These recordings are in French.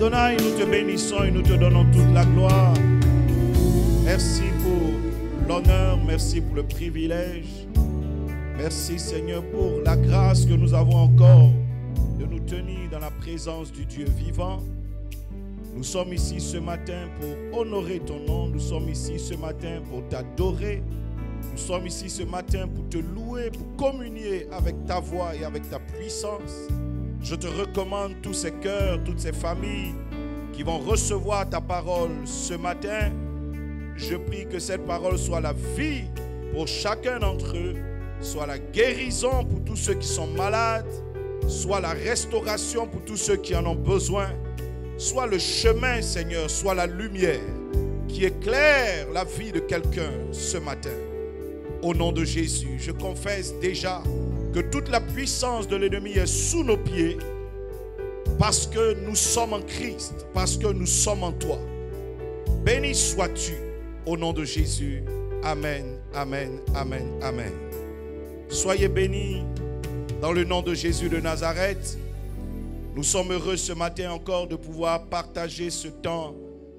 Adonai, nous te bénissons et nous te donnons toute la gloire. Merci pour l'honneur, merci pour le privilège. Merci Seigneur pour la grâce que nous avons encore de nous tenir dans la présence du Dieu vivant. Nous sommes ici ce matin pour honorer ton nom. Nous sommes ici ce matin pour t'adorer. Nous sommes ici ce matin pour te louer, pour communier avec ta voix et avec ta puissance. Je te recommande tous ces cœurs, toutes ces familles qui vont recevoir ta parole ce matin. Je prie que cette parole soit la vie pour chacun d'entre eux, soit la guérison pour tous ceux qui sont malades, soit la restauration pour tous ceux qui en ont besoin, soit le chemin, Seigneur, soit la lumière qui éclaire la vie de quelqu'un ce matin. Au nom de Jésus, je confesse déjà que toute la puissance de l'ennemi est sous nos pieds parce que nous sommes en Christ, parce que nous sommes en toi. Béni sois-tu au nom de Jésus. Amen, amen, amen, amen. Soyez bénis dans le nom de Jésus de Nazareth. Nous sommes heureux ce matin encore de pouvoir partager ce temps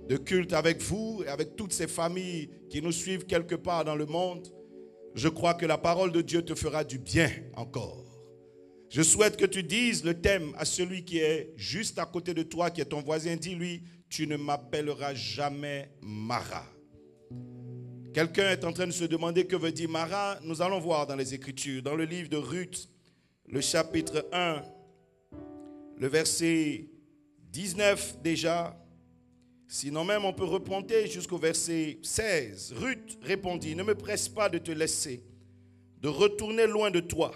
de culte avec vous et avec toutes ces familles qui nous suivent quelque part dans le monde. Je crois que la parole de Dieu te fera du bien encore. Je souhaite que tu dises le thème à celui qui est juste à côté de toi, qui est ton voisin. Dis-lui, tu ne m'appelleras jamais Mara. Quelqu'un est en train de se demander que veut dire Mara. Nous allons voir dans les Écritures, dans le livre de Ruth, le chapitre 1, le verset 19 déjà. Sinon même, on peut remonter jusqu'au verset 16. Ruth répondit, ne me presse pas de te laisser, de retourner loin de toi.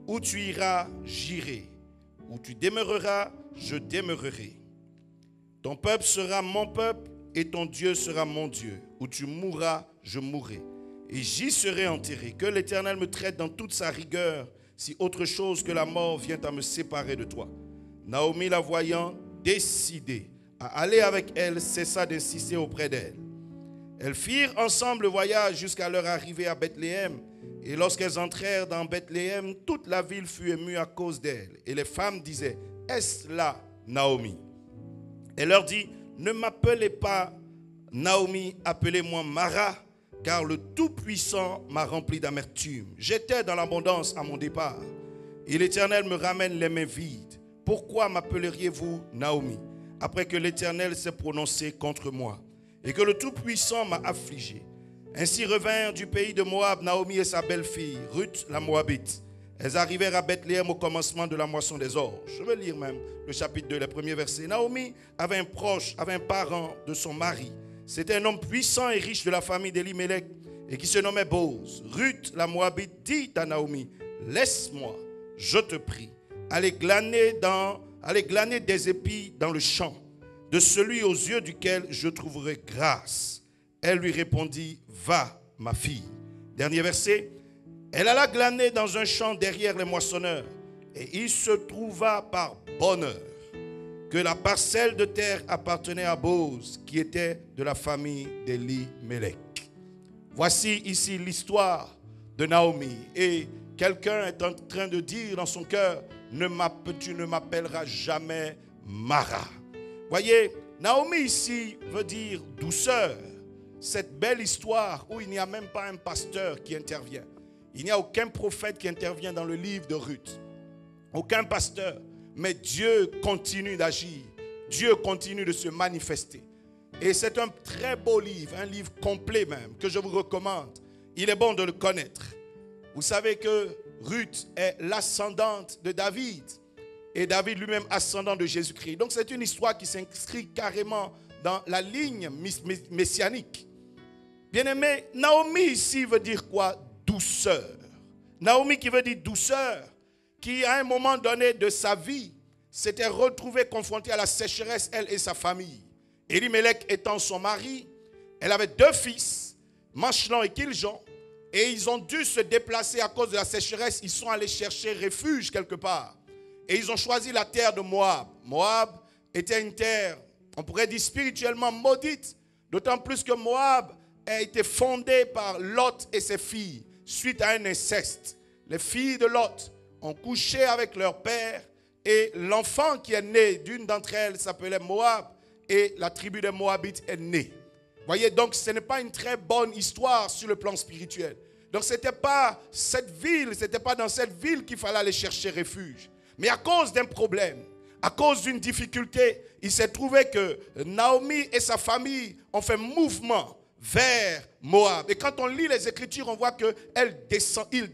Où tu iras, j'irai. Où tu demeureras, je demeurerai. Ton peuple sera mon peuple et ton Dieu sera mon Dieu. Où tu mourras, je mourrai. Et j'y serai enterré. Que l'Éternel me traite dans toute sa rigueur, si autre chose que la mort vient à me séparer de toi. Naomi, la voyant, décidée à aller avec elle, cessa d'insister auprès d'elle. Elles firent ensemble le voyage jusqu'à leur arrivée à Bethléem. Et lorsqu'elles entrèrent dans Bethléem, toute la ville fut émue à cause d'elles. Et les femmes disaient, est-ce là Naomi? Elle leur dit, ne m'appelez pas Naomi, appelez-moi Mara, car le Tout-Puissant m'a rempli d'amertume. J'étais dans l'abondance à mon départ, et l'Éternel me ramène les mains vides. Pourquoi m'appelleriez-vous Naomi, après que l'Éternel s'est prononcé contre moi, et que le Tout-Puissant m'a affligé? Ainsi revinrent du pays de Moab Naomi et sa belle-fille, Ruth la Moabite. Elles arrivèrent à Bethléem au commencement de la moisson des orges. Je vais lire même le chapitre 2, les premiers versets. Naomi avait un proche, avait un parent de son mari. C'était un homme puissant et riche de la famille d'Elimelech et qui se nommait Boz. Ruth la Moabite dit à Naomi, laisse-moi, je te prie, aller glaner des épis dans le champ, de celui aux yeux duquel je trouverai grâce. Elle lui répondit, va, ma fille. Dernier verset. Elle alla glaner dans un champ derrière les moissonneurs, et il se trouva par bonheur que la parcelle de terre appartenait à Boz, qui était de la famille d'Elimelech. Voici ici l'histoire de Naomi. Et quelqu'un est en train de dire dans son cœur, tu ne m'appelleras jamais Mara. Voyez, Naomi ici veut dire douceur. Cette belle histoire où il n'y a même pas un pasteur qui intervient. Il n'y a aucun prophète qui intervient dans le livre de Ruth. Aucun pasteur. Mais Dieu continue d'agir. Dieu continue de se manifester. Et c'est un très beau livre, un livre complet même, que je vous recommande. Il est bon de le connaître. Vous savez que Ruth est l'ascendante de David. Et David lui-même ascendant de Jésus-Christ. Donc c'est une histoire qui s'inscrit carrément dans la ligne messianique. Bien-aimé, Naomi ici veut dire quoi? Douceur. Naomi qui veut dire douceur, qui à un moment donné de sa vie s'était retrouvée confrontée à la sécheresse, elle et sa famille. Elimelech étant son mari, elle avait 2 fils, Machlon et Kiljon, et ils ont dû se déplacer à cause de la sécheresse. Ils sont allés chercher refuge quelque part. Et ils ont choisi la terre de Moab. Moab était une terre, on pourrait dire spirituellement maudite, d'autant plus que Moab a été fondée par Lot et ses filles suite à un inceste. Les filles de Lot ont couché avec leur père Et l'enfant qui est né d'une d'entre elles s'appelait Moab. Et la tribu des Moabites est née. Voyez, donc ce n'est pas une très bonne histoire sur le plan spirituel. Donc ce n'était pas dans cette ville qu'il fallait aller chercher refuge. Mais à cause d'un problème, à cause d'une difficulté, il s'est trouvé que Naomi et sa famille ont fait mouvement vers Moab. Et quand on lit les Écritures, on voit qu'ils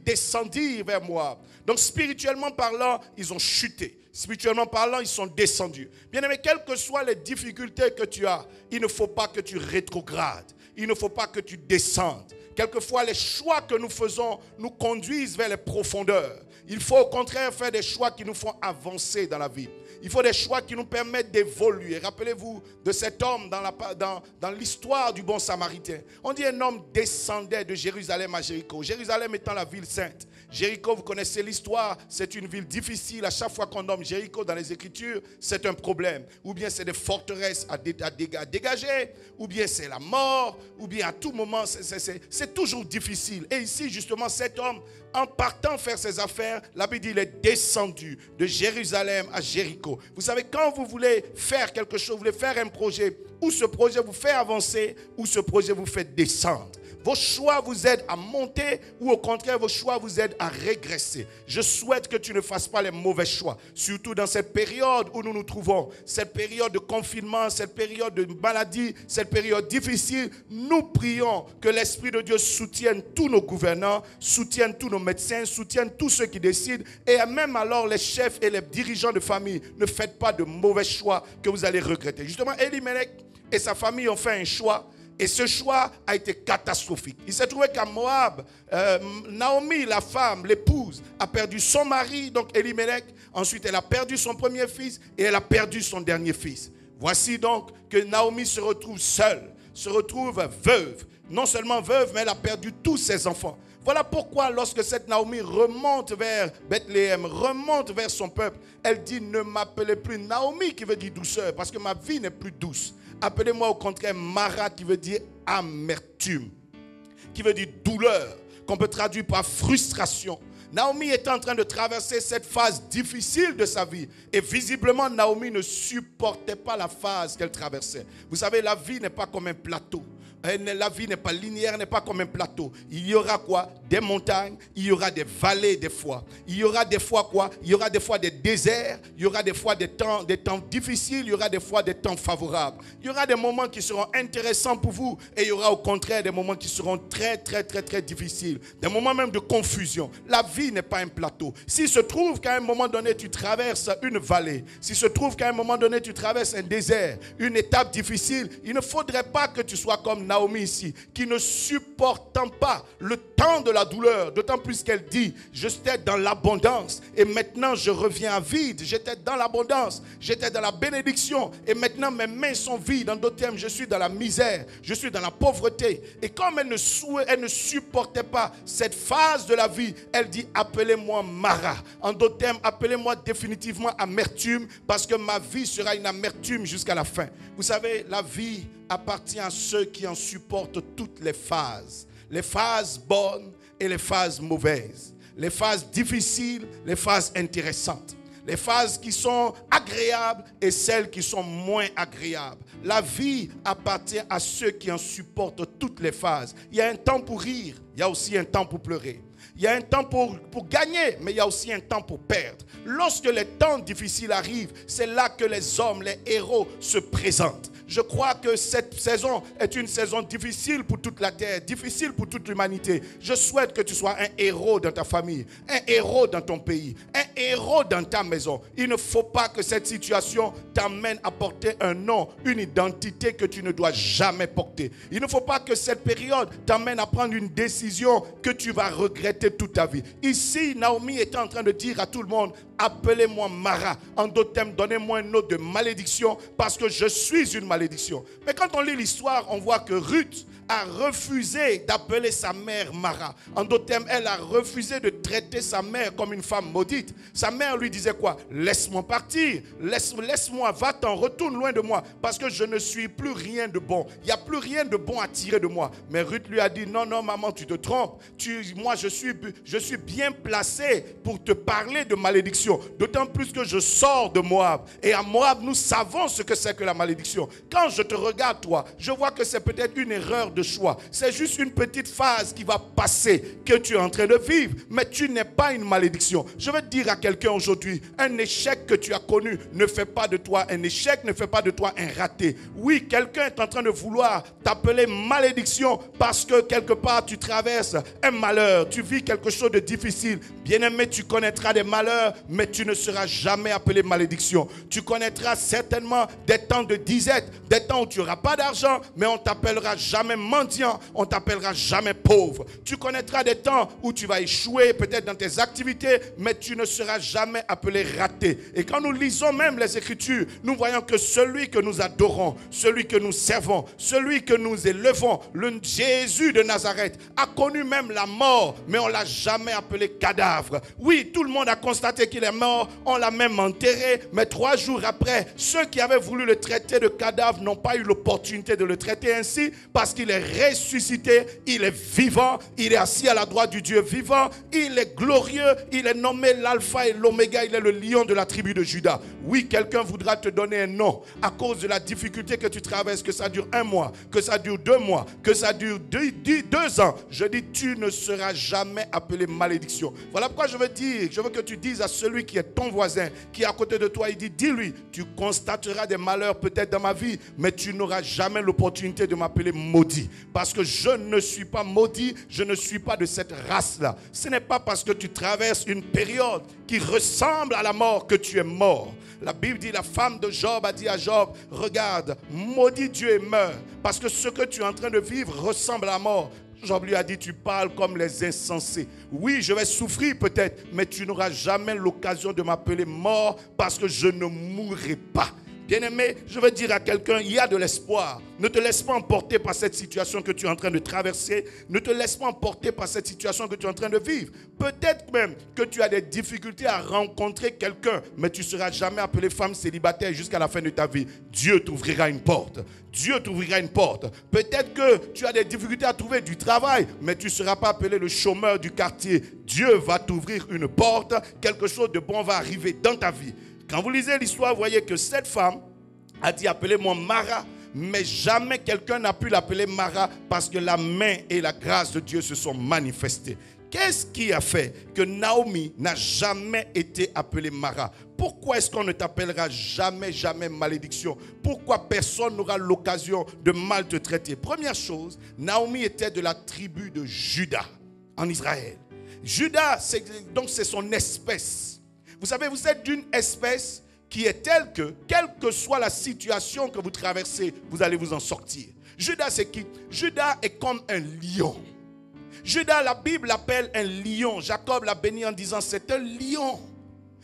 descendirent vers Moab. Donc spirituellement parlant, ils ont chuté. Spirituellement parlant, ils sont descendus. Bien aimé, quelles que soient les difficultés que tu as, il ne faut pas que tu rétrogrades. Il ne faut pas que tu descendes. Quelquefois, les choix que nous faisons nous conduisent vers les profondeurs. Il faut au contraire faire des choix qui nous font avancer dans la vie. Il faut des choix qui nous permettent d'évoluer. Rappelez-vous de cet homme dans l'histoire du bon Samaritain. On dit un homme descendait de Jérusalem à Jéricho. Jérusalem étant la ville sainte. Jéricho, vous connaissez l'histoire, c'est une ville difficile. À chaque fois qu'on nomme Jéricho dans les Écritures, c'est un problème. Ou bien c'est des forteresses à dégager, ou bien c'est la mort, ou bien à tout moment, c'est toujours difficile. Et ici, justement, cet homme, en partant faire ses affaires, la Bible dit il est descendu de Jérusalem à Jéricho. Vous savez, quand vous voulez faire quelque chose, vous voulez faire un projet, ou ce projet vous fait avancer, ou ce projet vous fait descendre. Vos choix vous aident à monter ou au contraire, vos choix vous aident à régresser. Je souhaite que tu ne fasses pas les mauvais choix, surtout dans cette période où nous nous trouvons, cette période de confinement, cette période de maladie, cette période difficile. Nous prions que l'Esprit de Dieu soutienne tous nos gouvernants, soutienne tous nos médecins, soutienne tous ceux qui décident et même alors les chefs et les dirigeants de famille. Ne faites pas de mauvais choix que vous allez regretter. Justement, Elimelech et sa famille ont fait un choix. Et ce choix a été catastrophique. Il s'est trouvé qu'à Moab, Naomi, la femme, l'épouse, a perdu son mari, donc Elimelech. Ensuite, elle a perdu son premier fils et elle a perdu son dernier fils. Voici donc que Naomi se retrouve seule, se retrouve veuve. Non seulement veuve, mais elle a perdu tous ses enfants. Voilà pourquoi lorsque cette Naomi remonte vers Bethléem, remonte vers son peuple, elle dit ne m'appelez plus Naomi qui veut dire douceur parce que ma vie n'est plus douce. Appelez-moi au contraire Mara qui veut dire amertume, qui veut dire douleur, qu'on peut traduire par frustration. Naomi était en train de traverser cette phase difficile de sa vie. Et visiblement, Naomi ne supportait pas la phase qu'elle traversait. Vous savez, la vie n'est pas comme un plateau. La vie n'est pas linéaire, n'est pas comme un plateau. Il y aura quoi? Des montagnes, il y aura des vallées des fois. Il y aura des fois quoi? Il y aura des fois des déserts, il y aura des fois des temps difficiles, il y aura des fois des temps favorables. Il y aura des moments qui seront intéressants pour vous et il y aura au contraire des moments qui seront très difficiles. Des moments même de confusion. La vie n'est pas un plateau. S'il se trouve qu'à un moment donné tu traverses une vallée, s'il se trouve qu'à un moment donné tu traverses un désert, une étape difficile, il ne faudrait pas que tu sois comme Naomi ici, qui ne supportant pas le temps de la douleur, d'autant plus qu'elle dit, j'étais dans l'abondance et maintenant je reviens à vide. J'étais dans l'abondance, j'étais dans la bénédiction et maintenant mes mains sont vides. En d'autres termes, je suis dans la misère, je suis dans la pauvreté. Et comme elle ne supportait pas cette phase de la vie, elle dit, appelez-moi Mara. En d'autres termes, appelez-moi définitivement amertume parce que ma vie sera une amertume jusqu'à la fin. Vous savez, la vie appartient à ceux qui en supportent toutes les phases bonnes et les phases mauvaises, les phases difficiles, les phases intéressantes, les phases qui sont agréables et celles qui sont moins agréables. La vie appartient à ceux qui en supportent toutes les phases. Il y a un temps pour rire, il y a aussi un temps pour pleurer. Il y a un temps pour gagner, mais il y a aussi un temps pour perdre. Lorsque les temps difficiles arrivent, c'est là que les hommes, les héros se présentent. Je crois que cette saison est une saison difficile pour toute la terre, difficile pour toute l'humanité. Je souhaite que tu sois un héros dans ta famille, un héros dans ton pays, un héros dans ta maison. Il ne faut pas que cette situation t'amène à porter un nom, une identité que tu ne dois jamais porter. Il ne faut pas que cette période t'amène à prendre une décision que tu vas regretter toute ta vie. Ici, Naomi était en train de dire à tout le monde, appelez-moi Mara. En d'autres termes, donnez-moi un nom de malédiction parce que je suis une malédiction. malédiction. Mais quand on lit l'histoire, on voit que Ruth a refusé d'appeler sa mère Mara. En d'autres termes, elle a refusé de traiter sa mère comme une femme maudite. Sa mère lui disait quoi? Laisse-moi partir, laisse-moi, va-t'en, retourne loin de moi, parce que je ne suis plus rien de bon. Il n'y a plus rien de bon à tirer de moi. Mais Ruth lui a dit, non, non, maman, tu te trompes. Moi, je suis bien placé pour te parler de malédiction. D'autant plus que je sors de Moab. Et à Moab, nous savons ce que c'est que la malédiction. Quand je te regarde, toi, je vois que c'est peut-être une erreur de choix. C'est juste une petite phase qui va passer, que tu es en train de vivre. Mais tu n'es pas une malédiction. Je veux dire à quelqu'un aujourd'hui, un échec que tu as connu ne fait pas de toi un échec, ne fait pas de toi un raté. Oui, quelqu'un est en train de vouloir t'appeler malédiction parce que quelque part tu traverses un malheur, tu vis quelque chose de difficile. Bien-aimé, tu connaîtras des malheurs, mais tu ne seras jamais appelé malédiction. Tu connaîtras certainement des temps de disette, des temps où tu n'auras pas d'argent, mais on t'appellera jamais mendiant, on t'appellera jamais pauvre. Tu connaîtras des temps où tu vas échouer peut-être dans tes activités, mais tu ne seras jamais appelé raté. Et quand nous lisons même les Écritures, nous voyons que celui que nous adorons, celui que nous servons, celui que nous élevons, le Jésus de Nazareth, a connu même la mort, mais on ne l'a jamais appelé cadavre. Oui, tout le monde a constaté qu'il est mort, on l'a même enterré, mais 3 jours après, ceux qui avaient voulu le traiter de cadavre n'ont pas eu l'opportunité de le traiter ainsi, parce qu'il est ressuscité, il est vivant, il est assis à la droite du Dieu vivant, il est glorieux, il est nommé l'alpha et l'oméga, il est le lion de la tribu de Juda. Oui, quelqu'un voudra te donner un nom à cause de la difficulté que tu traverses, que ça dure 1 mois, que ça dure 2 mois, que ça dure 2 ans. Je dis, tu ne seras jamais appelé malédiction. Voilà pourquoi je veux que tu dises à celui qui est ton voisin, qui est à côté de toi, il dit, dis-lui, tu constateras des malheurs peut-être dans ma vie, mais tu n'auras jamais l'opportunité de m'appeler maudit. Parce que je ne suis pas maudit, je ne suis pas de cette race-là. Ce n'est pas parce que tu traverses une période qui ressemble à la mort que tu es mort. La Bible dit, la femme de Job a dit à Job, regarde, maudit Dieu et meurs, parce que ce que tu es en train de vivre ressemble à la mort. Job lui a dit, tu parles comme les insensés. Oui, je vais souffrir peut-être, mais tu n'auras jamais l'occasion de m'appeler mort parce que je ne mourrai pas. Bien-aimé, je veux dire à quelqu'un, il y a de l'espoir. Ne te laisse pas emporter par cette situation que tu es en train de traverser. Ne te laisse pas emporter par cette situation que tu es en train de vivre. Peut-être même que tu as des difficultés à rencontrer quelqu'un, mais tu ne seras jamais appelée femme célibataire jusqu'à la fin de ta vie. Dieu t'ouvrira une porte. Dieu t'ouvrira une porte. Peut-être que tu as des difficultés à trouver du travail, mais tu ne seras pas appelé le chômeur du quartier. Dieu va t'ouvrir une porte. Quelque chose de bon va arriver dans ta vie. Quand vous lisez l'histoire, vous voyez que cette femme a dit, appelez-moi Mara, mais jamais quelqu'un n'a pu l'appeler Mara parce que la main et la grâce de Dieu se sont manifestées. Qu'est-ce qui a fait que Naomi n'a jamais été appelée Mara? Pourquoi est-ce qu'on ne t'appellera jamais, jamais malédiction? Pourquoi personne n'aura l'occasion de mal te traiter? Première chose, Naomi était de la tribu de Juda en Israël. Juda, donc c'est son espèce. Vous savez, vous êtes d'une espèce qui est telle que, quelle que soit la situation que vous traversez, vous allez vous en sortir. Juda, c'est qui? Juda est comme un lion. Juda, la Bible l'appelle un lion. Jacob l'a béni en disant, c'est un lion.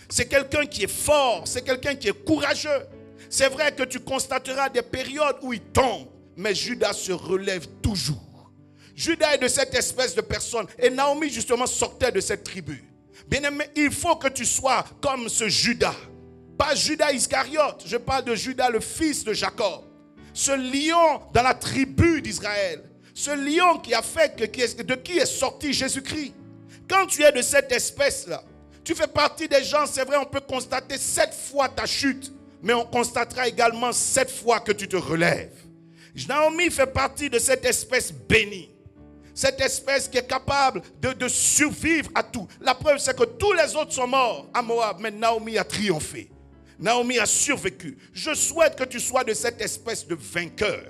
C'est quelqu'un qui est fort, c'est quelqu'un qui est courageux. C'est vrai que tu constateras des périodes où il tombe, mais Juda se relève toujours. Juda est de cette espèce de personne. Et Naomi, justement, sortait de cette tribu. Bien-aimé, il faut que tu sois comme ce Judas. Pas Judas Iscariote, je parle de Judas, le fils de Jacob. Ce lion dans la tribu d'Israël. Ce lion qui a fait de qui est sorti Jésus-Christ. Quand tu es de cette espèce-là, tu fais partie des gens, c'est vrai, on peut constater 7 fois ta chute, mais on constatera également 7 fois que tu te relèves. Naomi fait partie de cette espèce bénie. Cette espèce qui est capable de survivre à tout. La preuve, c'est que tous les autres sont morts à Moab, mais Naomi a triomphé. Naomi a survécu. Je souhaite que tu sois de cette espèce de vainqueur.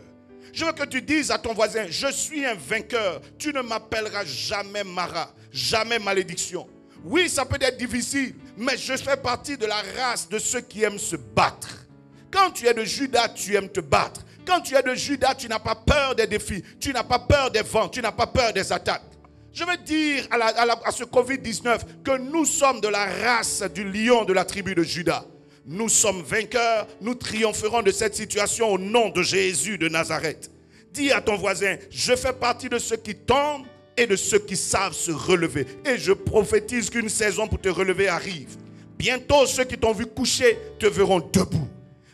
Je veux que tu dises à ton voisin, je suis un vainqueur. Tu ne m'appelleras jamais Mara, jamais malédiction. Oui, ça peut être difficile, mais je fais partie de la race de ceux qui aiment se battre. Quand tu es de Juda, tu aimes te battre. Quand tu es de Juda, tu n'as pas peur des défis, tu n'as pas peur des vents, tu n'as pas peur des attaques. Je veux dire à ce Covid-19 que nous sommes de la race du lion de la tribu de Juda. Nous sommes vainqueurs, nous triompherons de cette situation au nom de Jésus de Nazareth. Dis à ton voisin, je fais partie de ceux qui tombent et de ceux qui savent se relever. Et je prophétise qu'une saison pour te relever arrive. Bientôt, ceux qui t'ont vu coucher te verront debout.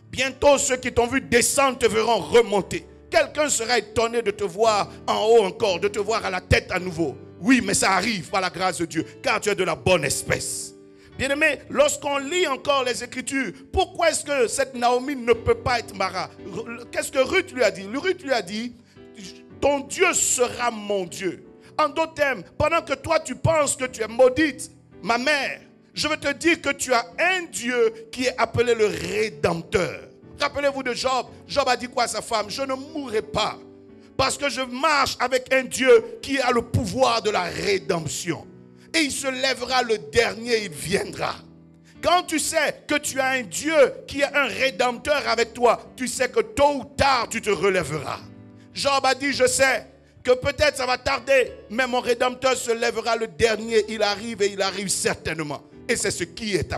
Bientôt, ceux qui t'ont vu descendre te verront remonter. Quelqu'un sera étonné de te voir en haut encore, de te voir à la tête à nouveau. Oui, mais ça arrive par la grâce de Dieu, car tu es de la bonne espèce. Bien-aimé, lorsqu'on lit encore les Écritures, pourquoi est-ce que cette Naomi ne peut pas être Mara? Qu'est-ce que Ruth lui a dit? Ruth lui a dit, ton Dieu sera mon Dieu. En d'autres termes, pendant que toi tu penses que tu es maudite, ma mère, je veux te dire que tu as un Dieu qui est appelé le Rédempteur. Rappelez-vous de Job. Job a dit quoi à sa femme? Je ne mourrai pas parce que je marche avec un Dieu qui a le pouvoir de la rédemption. Et il se lèvera le dernier, il viendra. Quand tu sais que tu as un Dieu qui est un rédempteur avec toi, tu sais que tôt ou tard, tu te relèveras. Job a dit, je sais que peut-être ça va tarder, mais mon rédempteur se lèvera le dernier. Il arrive et il arrive certainement. Et c'est ce qui est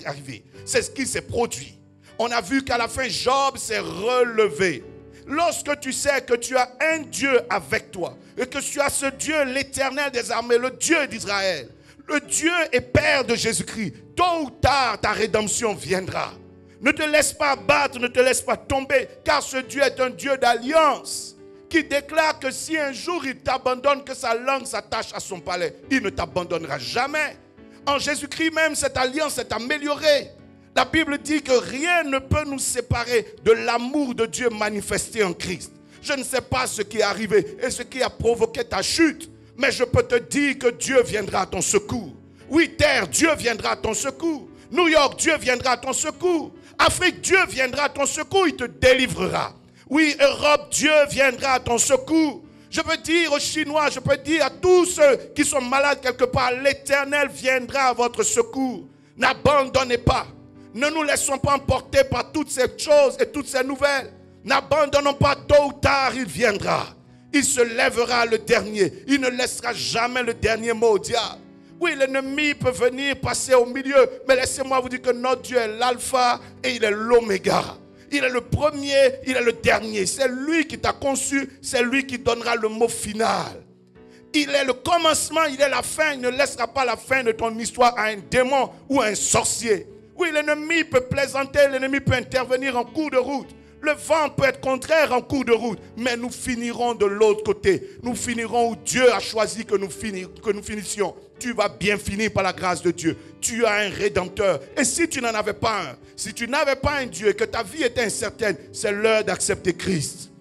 arrivé. C'est ce qui s'est produit. On a vu qu'à la fin, Job s'est relevé. Lorsque tu sais que tu as un Dieu avec toi et que tu as ce Dieu, l'Éternel des armées, le Dieu d'Israël, le Dieu et Père de Jésus-Christ, tôt ou tard ta rédemption viendra. Ne te laisse pas abattre, ne te laisse pas tomber, car ce Dieu est un Dieu d'alliance qui déclare que si un jour il t'abandonne, que sa langue s'attache à son palais, il ne t'abandonnera jamais. En Jésus-Christ même, cette alliance est améliorée. La Bible dit que rien ne peut nous séparer de l'amour de Dieu manifesté en Christ. Je ne sais pas ce qui est arrivé et ce qui a provoqué ta chute, mais je peux te dire que Dieu viendra à ton secours. Oui, terre, Dieu viendra à ton secours. New York, Dieu viendra à ton secours. Afrique, Dieu viendra à ton secours, il te délivrera. Oui, Europe, Dieu viendra à ton secours. Je peux dire aux Chinois, je peux dire à tous ceux qui sont malades quelque part, l'Éternel viendra à votre secours. N'abandonnez pas. Ne nous laissons pas emporter par toutes ces choses et toutes ces nouvelles. N'abandonnons pas, tôt ou tard, il viendra. Il se lèvera le dernier. Il ne laissera jamais le dernier mot au diable. Oui, l'ennemi peut venir passer au milieu, mais laissez-moi vous dire que notre Dieu est l'alpha et il est l'oméga. Il est le premier, il est le dernier. C'est lui qui t'a conçu, c'est lui qui donnera le mot final. Il est le commencement, il est la fin. Il ne laissera pas la fin de ton histoire à un démon ou à un sorcier. Oui, l'ennemi peut plaisanter, l'ennemi peut intervenir en cours de route. Le vent peut être contraire en cours de route, mais nous finirons de l'autre côté. Nous finirons où Dieu a choisi que nous finissions. Tu vas bien finir par la grâce de Dieu. Tu as un rédempteur. Et si tu n'en avais pas un, si tu n'avais pas un Dieu et que ta vie était incertaine, c'est l'heure d'accepter Christ.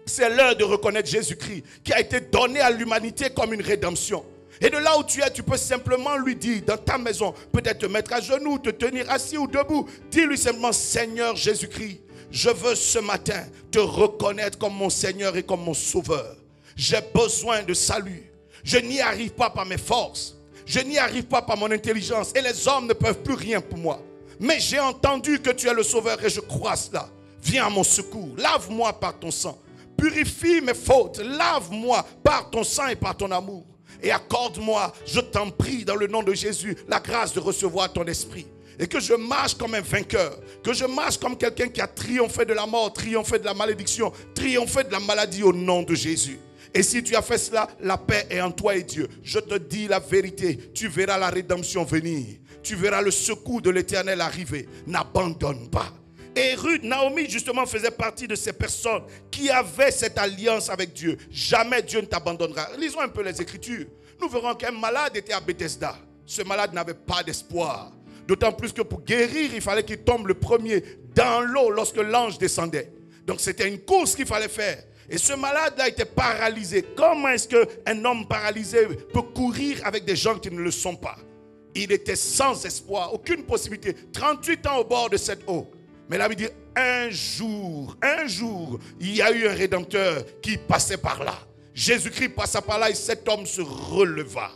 C'est l'heure de reconnaître Jésus-Christ qui a été donné à l'humanité comme une rédemption. Et de là où tu es, tu peux simplement lui dire dans ta maison, peut-être te mettre à genoux, te tenir assis ou debout. Dis-lui simplement, Seigneur Jésus-Christ, je veux ce matin te reconnaître comme mon Seigneur et comme mon Sauveur. J'ai besoin de salut. Je n'y arrive pas par mes forces. Je n'y arrive pas par mon intelligence. Et les hommes ne peuvent plus rien pour moi. Mais j'ai entendu que tu es le Sauveur et je crois cela. Viens à mon secours. Lave-moi par ton sang. Purifie mes fautes. Lave-moi par ton sang et par ton amour. Et accorde-moi, je t'en prie, dans le nom de Jésus, la grâce de recevoir ton esprit. Et que je marche comme un vainqueur. Que je marche comme quelqu'un qui a triomphé de la mort, triomphé de la malédiction, triomphé de la maladie au nom de Jésus. Et si tu as fait cela, la paix est en toi et Dieu. Je te dis la vérité, tu verras la rédemption venir. Tu verras le secours de l'Éternel arriver. N'abandonne pas. Et Ruth, Naomi justement faisait partie de ces personnes qui avaient cette alliance avec Dieu. Jamais Dieu ne t'abandonnera. Lisons un peu les Écritures. Nous verrons qu'un malade était à Bethesda. Ce malade n'avait pas d'espoir. D'autant plus que pour guérir, il fallait qu'il tombe le premier dans l'eau lorsque l'ange descendait. Donc c'était une course qu'il fallait faire. Et ce malade-là était paralysé. Comment est-ce qu'un homme paralysé peut courir avec des gens qui ne le sont pas? Il était sans espoir, aucune possibilité. 38 ans au bord de cette eau. Mais là, il dit, un jour, il y a eu un rédempteur qui passait par là. Jésus-Christ passa par là et cet homme se releva.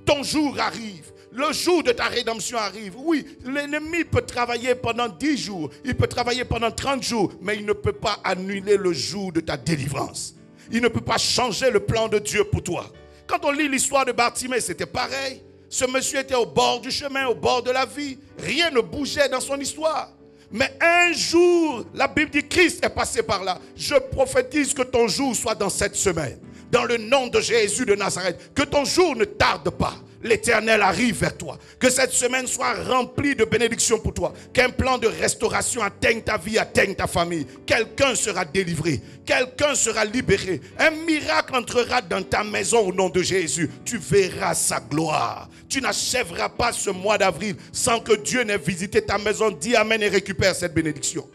Ton jour arrive. Le jour de ta rédemption arrive. Oui, l'ennemi peut travailler pendant 10 jours. Il peut travailler pendant 30 jours. Mais il ne peut pas annuler le jour de ta délivrance. Il ne peut pas changer le plan de Dieu pour toi. Quand on lit l'histoire de Bartimée, c'était pareil. Ce monsieur était au bord du chemin, au bord de la vie. Rien ne bougeait dans son histoire. Mais un jour, la Bible dit Christ est passé par là. Je prophétise que ton jour soit dans cette semaine. Dans le nom de Jésus de Nazareth. Que ton jour ne tarde pas. L'Éternel arrive vers toi. Que cette semaine soit remplie de bénédictions pour toi. Qu'un plan de restauration atteigne ta vie, atteigne ta famille. Quelqu'un sera délivré. Quelqu'un sera libéré. Un miracle entrera dans ta maison au nom de Jésus. Tu verras sa gloire. Tu n'achèveras pas ce mois d'avril sans que Dieu n'ait visité ta maison. Dis amen et récupère cette bénédiction.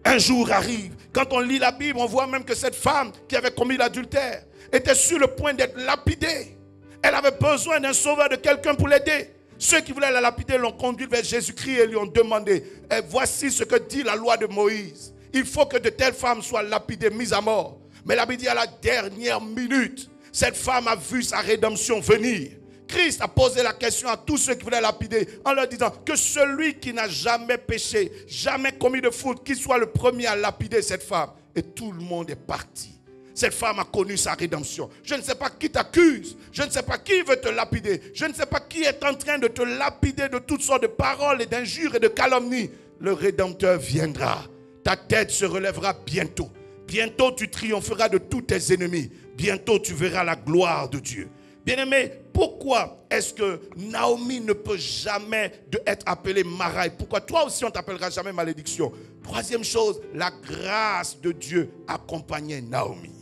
Un jour arrive. Quand on lit la Bible, on voit même que cette femme qui avait commis l'adultère était sur le point d'être lapidée. Elle avait besoin d'un sauveur, de quelqu'un pour l'aider. Ceux qui voulaient la lapider l'ont conduite vers Jésus-Christ et lui ont demandé, voici ce que dit la loi de Moïse. Il faut que de telles femmes soient lapidées, mises à mort. Mais la Bible dit à la dernière minute, cette femme a vu sa rédemption venir. Christ a posé la question à tous ceux qui voulaient lapider en leur disant que celui qui n'a jamais péché, jamais commis de faute, qu'il soit le premier à lapider cette femme. Et tout le monde est parti. Cette femme a connu sa rédemption. Je ne sais pas qui t'accuse. Je ne sais pas qui veut te lapider. Je ne sais pas qui est en train de te lapider de toutes sortes de paroles et d'injures et de calomnies. Le Rédempteur viendra. Ta tête se relèvera bientôt. Bientôt tu triompheras de tous tes ennemis. Bientôt tu verras la gloire de Dieu. Bien-aimé, pourquoi est-ce que Naomi ne peut jamais être appelée Mara? Pourquoi toi aussi on ne t'appellera jamais malédiction? Troisième chose, la grâce de Dieu accompagnait Naomi.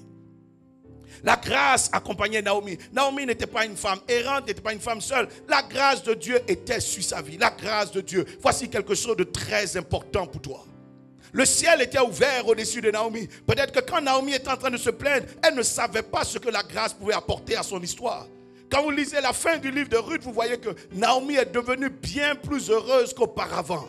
La grâce accompagnait Naomi. Naomi n'était pas une femme errante, n'était pas une femme seule. La grâce de Dieu était sur sa vie. La grâce de Dieu. Voici quelque chose de très important pour toi. Le ciel était ouvert au-dessus de Naomi. Peut-être que quand Naomi était en train de se plaindre, elle ne savait pas ce que la grâce pouvait apporter à son histoire. Quand vous lisez la fin du livre de Ruth, vous voyez que Naomi est devenue bien plus heureuse qu'auparavant.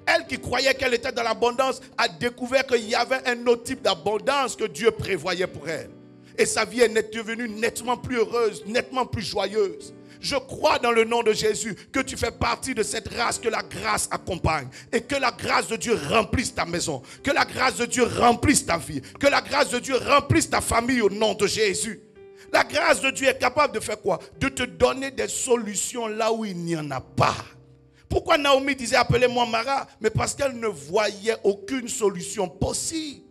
Elle qui croyait qu'elle était dans l'abondance a découvert qu'il y avait un autre type d'abondance que Dieu prévoyait pour elle. Et sa vie est devenue nettement plus heureuse, nettement plus joyeuse. Je crois dans le nom de Jésus que tu fais partie de cette race que la grâce accompagne. Et que la grâce de Dieu remplisse ta maison. Que la grâce de Dieu remplisse ta vie. Que la grâce de Dieu remplisse ta famille au nom de Jésus. La grâce de Dieu est capable de faire quoi? De te donner des solutions là où il n'y en a pas. Pourquoi Naomi disait appelez-moi Mara? Mais parce qu'elle ne voyait aucune solution possible.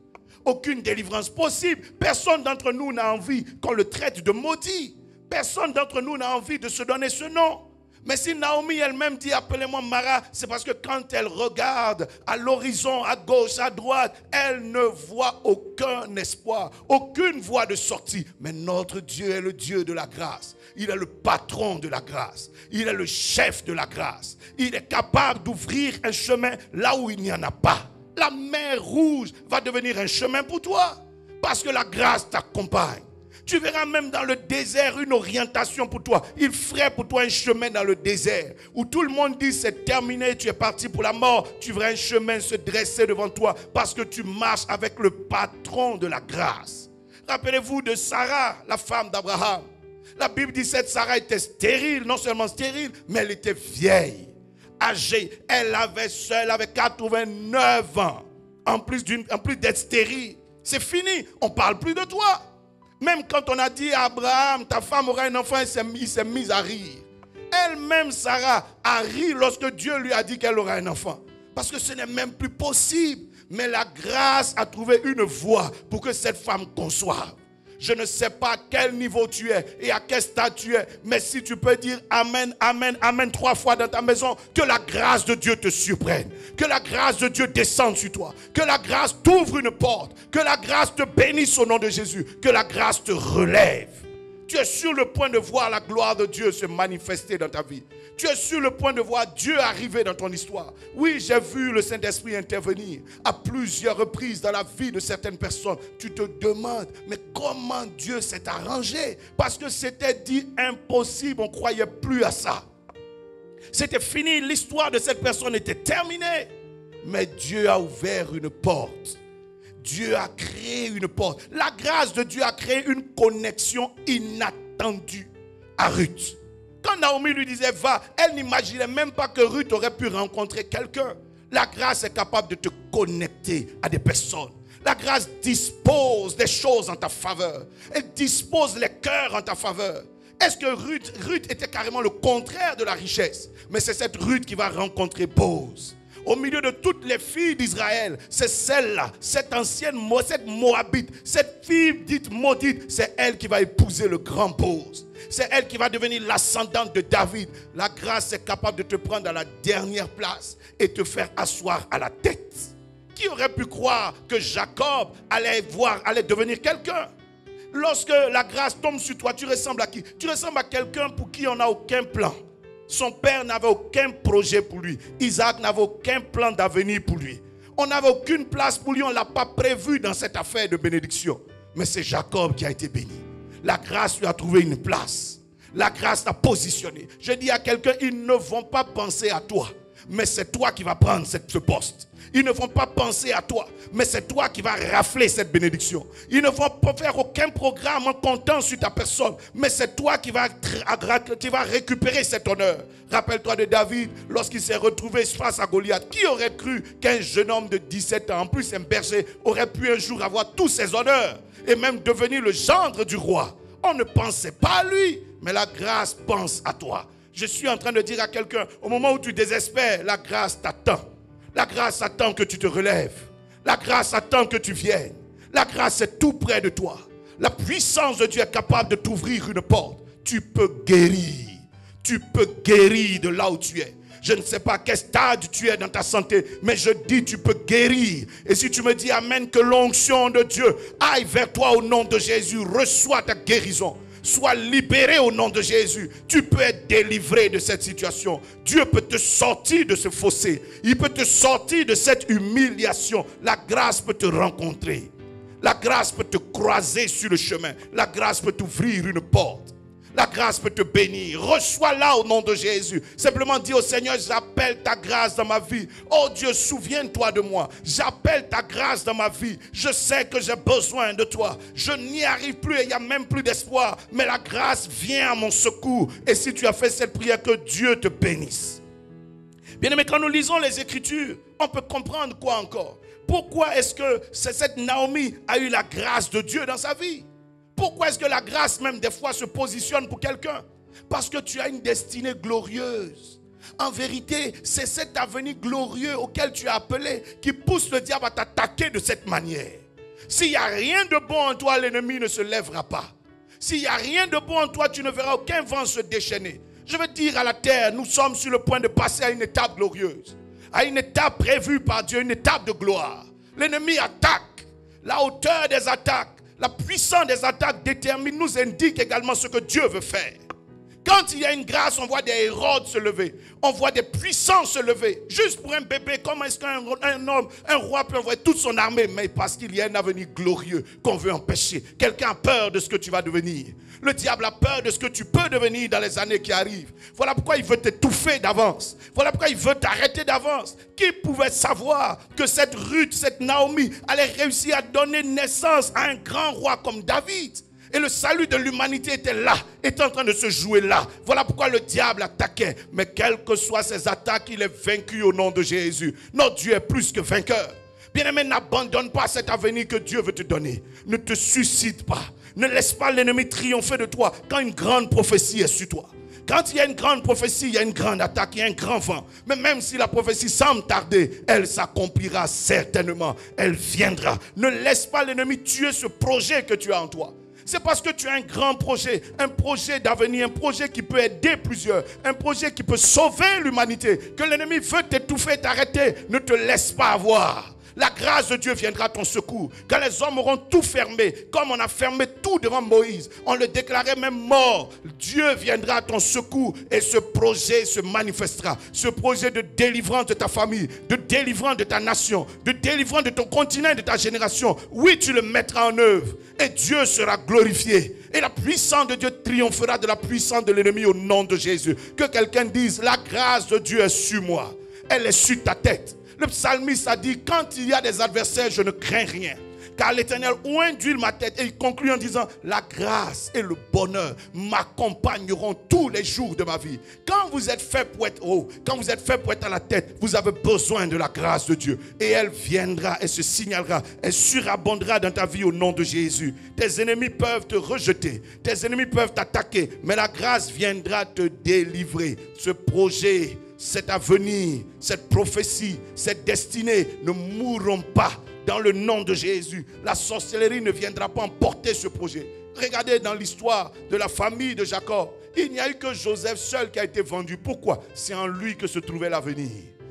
Aucune délivrance possible. Personne d'entre nous n'a envie qu'on le traite de maudit. Personne d'entre nous n'a envie de se donner ce nom. Mais si Naomi elle-même dit appelez-moi Mara, c'est parce que quand elle regarde à l'horizon, à gauche, à droite, elle ne voit aucun espoir, aucune voie de sortie. Mais notre Dieu est le Dieu de la grâce. Il est le patron de la grâce. Il est le chef de la grâce. Il est capable d'ouvrir un chemin là où il n'y en a pas. La mer Rouge va devenir un chemin pour toi parce que la grâce t'accompagne. Tu verras même dans le désert une orientation pour toi. Il ferait pour toi un chemin dans le désert où tout le monde dit c'est terminé, tu es parti pour la mort. Tu verras un chemin se dresser devant toi parce que tu marches avec le patron de la grâce. Rappelez-vous de Sarah, la femme d'Abraham. La Bible dit que cette Sarah était stérile, non seulement stérile, mais elle était vieille. Âgée, elle avait 89 ans, en plus d'être stérile. C'est fini, on ne parle plus de toi. Même quand on a dit à Abraham, ta femme aura un enfant, il s'est mis à rire. Elle-même, Sarah, a ri lorsque Dieu lui a dit qu'elle aura un enfant. Parce que ce n'est même plus possible. Mais la grâce a trouvé une voie pour que cette femme conçoive. Je ne sais pas à quel niveau tu es et à quel stade tu es. Mais si tu peux dire Amen, Amen, Amen 3 fois dans ta maison, que la grâce de Dieu te surprenne. Que la grâce de Dieu descende sur toi. Que la grâce t'ouvre une porte. Que la grâce te bénisse au nom de Jésus. Que la grâce te relève. Tu es sur le point de voir la gloire de Dieu se manifester dans ta vie. Tu es sur le point de voir Dieu arriver dans ton histoire. Oui, j'ai vu le Saint-Esprit intervenir à plusieurs reprises dans la vie de certaines personnes. Tu te demandes, mais comment Dieu s'est arrangé? Parce que c'était dit impossible, on ne croyait plus à ça. C'était fini, l'histoire de cette personne était terminée. Mais Dieu a ouvert une porte. Dieu a créé une porte. La grâce de Dieu a créé une connexion inattendue à Ruth. Quand Naomi lui disait va, elle n'imaginait même pas que Ruth aurait pu rencontrer quelqu'un. La grâce est capable de te connecter à des personnes. La grâce dispose des choses en ta faveur. Elle dispose les cœurs en ta faveur. Est-ce que Ruth était carrément le contraire de la richesse? Mais c'est cette Ruth qui va rencontrer Boaz. au milieu de toutes les filles d'Israël, c'est celle-là, cette Moabite, cette fille dite maudite, c'est elle qui va épouser le grand Boz. C'est elle qui va devenir l'ascendante de David. La grâce est capable de te prendre à la dernière place et te faire asseoir à la tête. Qui aurait pu croire que Jacob allait devenir quelqu'un? Lorsque la grâce tombe sur toi, tu ressembles à qui? Tu ressembles à quelqu'un pour qui on n'a aucun plan. Son père n'avait aucun projet pour lui. Isaac n'avait aucun plan d'avenir pour lui. On n'avait aucune place pour lui, on ne l'a pas prévu dans cette affaire de bénédiction. Mais c'est Jacob qui a été béni. La grâce lui a trouvé une place. La grâce t'a positionné. Je dis à quelqu'un, ils ne vont pas penser à toi, mais c'est toi qui vas prendre ce poste. Ils ne vont pas penser à toi, mais c'est toi qui vas rafler cette bénédiction. Ils ne vont pas faire aucun programme en comptant sur ta personne, mais c'est toi qui vas récupérer cet honneur. Rappelle-toi de David, lorsqu'il s'est retrouvé face à Goliath. Qui aurait cru qu'un jeune homme de 17 ans, en plus un berger, aurait pu un jour avoir tous ses honneurs et même devenir le gendre du roi? On ne pensait pas à lui, mais la grâce pense à toi. Je suis en train de dire à quelqu'un, au moment où tu désespères, la grâce t'attend. La grâce attend que tu te relèves. La grâce attend que tu viennes. La grâce est tout près de toi. La puissance de Dieu est capable de t'ouvrir une porte. Tu peux guérir. Tu peux guérir de là où tu es. Je ne sais pas quel stade tu es dans ta santé, mais je dis tu peux guérir. Et si tu me dis amen, que l'onction de Dieu aille vers toi au nom de Jésus, reçois ta guérison. Sois libéré au nom de Jésus. Tu peux être délivré de cette situation. Dieu peut te sortir de ce fossé. Il peut te sortir de cette humiliation. La grâce peut te rencontrer. La grâce peut te croiser sur le chemin. La grâce peut t'ouvrir une porte. La grâce peut te bénir. Reçois-la au nom de Jésus. Simplement dis au Seigneur, j'appelle ta grâce dans ma vie. Oh Dieu, souviens-toi de moi. J'appelle ta grâce dans ma vie. Je sais que j'ai besoin de toi. Je n'y arrive plus et il n'y a même plus d'espoir. Mais la grâce vient à mon secours. Et si tu as fait cette prière, que Dieu te bénisse. Bien-aimé, quand nous lisons les Écritures, on peut comprendre quoi encore? Pourquoi est-ce que cette Naomi a eu la grâce de Dieu dans sa vie? Pourquoi est-ce que la grâce même des fois se positionne pour quelqu'un? Parce que tu as une destinée glorieuse. En vérité, c'est cet avenir glorieux auquel tu es appelé qui pousse le diable à t'attaquer de cette manière. S'il n'y a rien de bon en toi, l'ennemi ne se lèvera pas. S'il n'y a rien de bon en toi, tu ne verras aucun vent se déchaîner. Je veux dire à la terre, nous sommes sur le point de passer à une étape glorieuse. À une étape prévue par Dieu, une étape de gloire. L'ennemi attaque. La hauteur des attaques, la puissance des attaques détermine, nous indique également ce que Dieu veut faire. Quand il y a une grâce, on voit des Hérodes se lever. On voit des puissants se lever. Juste pour un bébé, comment est-ce qu'un homme, un roi peut envoyer toute son armée? Mais parce qu'il y a un avenir glorieux qu'on veut empêcher. Quelqu'un a peur de ce que tu vas devenir. Le diable a peur de ce que tu peux devenir dans les années qui arrivent. Voilà pourquoi il veut t'étouffer d'avance. Voilà pourquoi il veut t'arrêter d'avance. Qui pouvait savoir que cette Ruth, cette Naomi, allait réussir à donner naissance à un grand roi comme David? Et le salut de l'humanité était là, était en train de se jouer là. Voilà pourquoi le diable attaquait. Mais quelles que soient ses attaques, il est vaincu au nom de Jésus. Notre Dieu est plus que vainqueur. Bien-aimé, n'abandonne pas cet avenir que Dieu veut te donner. Ne te suicide pas. Ne laisse pas l'ennemi triompher de toi quand une grande prophétie est sur toi. Quand il y a une grande prophétie, il y a une grande attaque, il y a un grand vent. Mais même si la prophétie semble tarder, elle s'accomplira certainement. Elle viendra. Ne laisse pas l'ennemi tuer ce projet que tu as en toi. C'est parce que tu as un grand projet, un projet d'avenir, un projet qui peut aider plusieurs, un projet qui peut sauver l'humanité, que l'ennemi veut t'étouffer, t'arrêter. Ne te laisse pas avoir. La grâce de Dieu viendra à ton secours. Quand les hommes auront tout fermé, comme on a fermé tout devant Moïse, on le déclarait même mort, Dieu viendra à ton secours et ce projet se manifestera. Ce projet de délivrance de ta famille, de délivrance de ta nation, de délivrance de ton continent, de ta génération, oui, tu le mettras en œuvre et Dieu sera glorifié. Et la puissance de Dieu triomphera de la puissance de l'ennemi au nom de Jésus. Que quelqu'un dise, la grâce de Dieu est sur moi. Elle est sur ta tête. Le psalmiste a dit, quand il y a des adversaires, je ne crains rien. Car l'Éternel oint d'huile ma tête. Et il conclut en disant, la grâce et le bonheur m'accompagneront tous les jours de ma vie. Quand vous êtes fait pour être haut, quand vous êtes fait pour être à la tête, vous avez besoin de la grâce de Dieu. Et elle viendra, elle se signalera, elle surabondera dans ta vie au nom de Jésus. Tes ennemis peuvent te rejeter, tes ennemis peuvent t'attaquer, mais la grâce viendra te délivrer. Ce projet cet avenir, cette prophétie, cette destinée ne mourront pas dans le nom de Jésus. La sorcellerie ne viendra pas emporter ce projet. Regardez dans l'histoire de la famille de Jacob. Il n'y a eu que Joseph seul qui a été vendu. Pourquoi? C'est en lui que se trouvait l'avenir.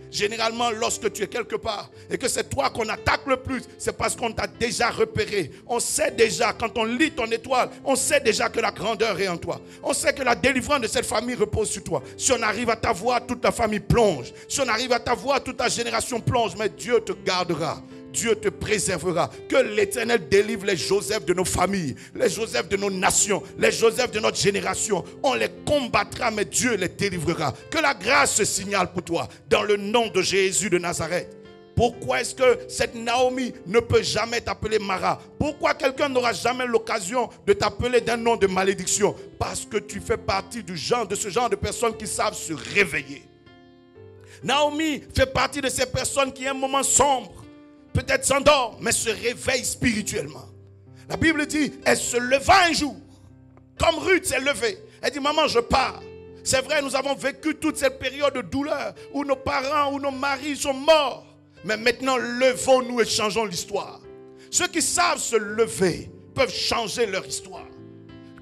Généralement, lorsque tu es quelque part et que c'est toi qu'on attaque le plus, c'est parce qu'on t'a déjà repéré. On sait déjà, quand on lit ton étoile, on sait déjà que la grandeur est en toi. On sait que la délivrance de cette famille repose sur toi. Si on arrive à t'avoir, toute ta famille plonge. Si on arrive à t'avoir, toute ta génération plonge. Mais Dieu te gardera. Dieu te préservera. Que l'Éternel délivre les Joseph de nos familles, les Joseph de nos nations, les Joseph de notre génération. On les combattra, mais Dieu les délivrera. Que la grâce se signale pour toi, dans le nom de Jésus de Nazareth. Pourquoi est-ce que cette Naomi ne peut jamais t'appeler Mara? Pourquoi quelqu'un n'aura jamais l'occasion de t'appeler d'un nom de malédiction? Parce que tu fais partie de ce genre de personnes qui savent se réveiller. Naomi fait partie de ces personnes qui, à un moment sombre, peut-être s'endort, mais se réveille spirituellement. La Bible dit, elle se leva un jour, comme Ruth s'est levée. Elle dit, maman, je pars. C'est vrai, nous avons vécu toute cette période de douleur où nos parents, où nos maris sont morts. Mais maintenant, levons-nous et changeons l'histoire. Ceux qui savent se lever peuvent changer leur histoire.